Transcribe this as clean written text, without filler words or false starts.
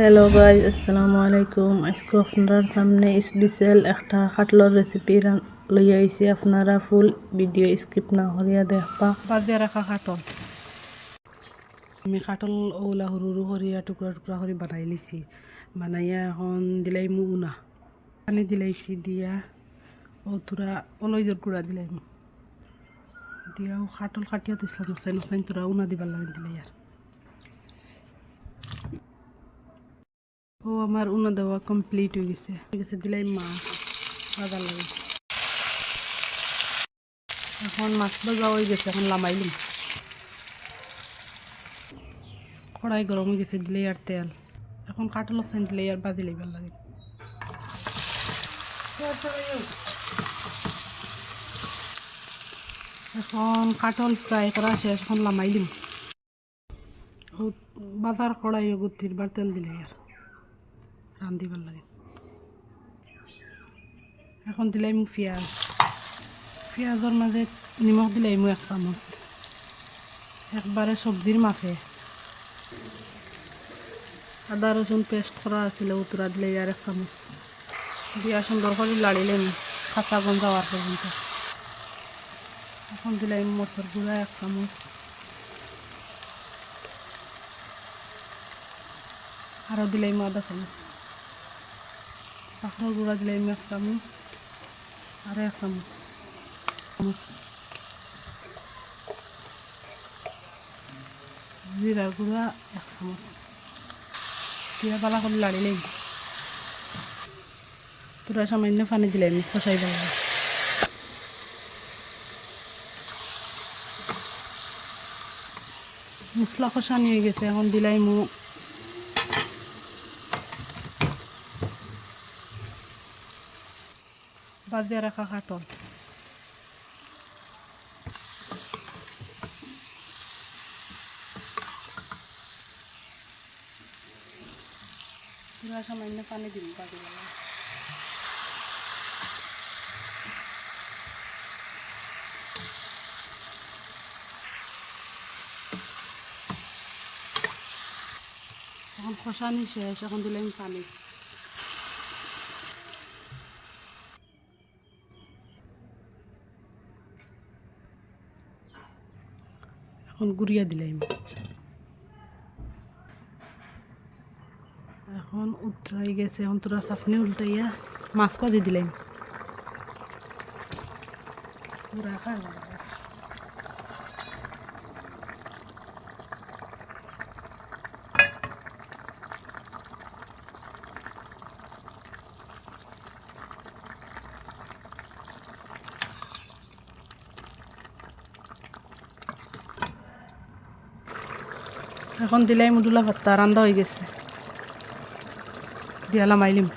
Hello guys, আসসালামু আলাইকুম। আজকে আপনার সামনে স্পেশাল একটা কাটলর রেসিপি লইয়া আইছি। আপনারা ফুল ভিডিও স্কিপ না করিয়া দেখবা। বাজিয়া রাখা কাটল, আমি কাটল ওলা সরু সরু করিয়া টুকরা টুকরা করে বানাই লিছি। বানাইয়া এখন দিলাই উনা পানি দিলাইছি, দিয়া তোরা অলইজর গুঁড়া দিলাই দিয়া কাটল কাটিয়া তুইসলাম নসাই নসাই তোরা উনা দিবার লাগে দিলাই। আর আমার উনা দেওয়া কমপ্লিট হয়ে গেছে দিলাই মাছ ভাজা লাগে। এখন মাছ ভাজা হয়ে গেছে, এখন লামাইলিম। কড়াই গরম হয়ে গেছে, দিলে আর তেল। এখন কাটল সেন দিলে আর বাজি লইবার লাগে। এখন কাটল ফ্রাই করা শেষ, এখন লামাইলিম। বাজার কড়াই গুতির বার তেল দিলে আর রান্ধিবার লাগে। এখন দিলাই পেঁয়াজ, পেঁয়াজের মাঝে নিমখ দিলাই 1 চামচ, একবারে সবজির মাফে। আদা রসুন পেস্ট করা আছিল উতরা দিলে আর 1 চামচ দিয়া সুন্দর করে লাড়িলেন কাঁচা গন্ধ যাওয়ার পর্যন্ত। এখন দিলাই মরিচের গুঁড়া 1 চামচ, আরও দিলাই 1/2 চামচ, পাখড়ের গুঁড়া দিলাই 1 চামচ, আর 1 চামচ জিরার গুঁড়া 1 চামচ দিয়া বালা করে লাড়িলেন। পুরা সামান্য পানি দিলাম কষাই বালা। মশলা কষানি হয়ে গেছে, এখন দিলাই বাজিয়া রাখা কাটল। পুরা সামান্য পানি দিন বাজি বালা। এখন কষানি শেষ, এখন দিলাম পানি। এখন গুড়িয়া দিলাম। এখন উতরাই গেছে, এখন তোরা চাটনি উল্টাইয়া মাছ ভাজি দিলাম। পুরা খাওয়া এখন দিলাই মুদুলা ভাত্তা রান্দা হয়ে গেছে, দিয়া লামাইলিম।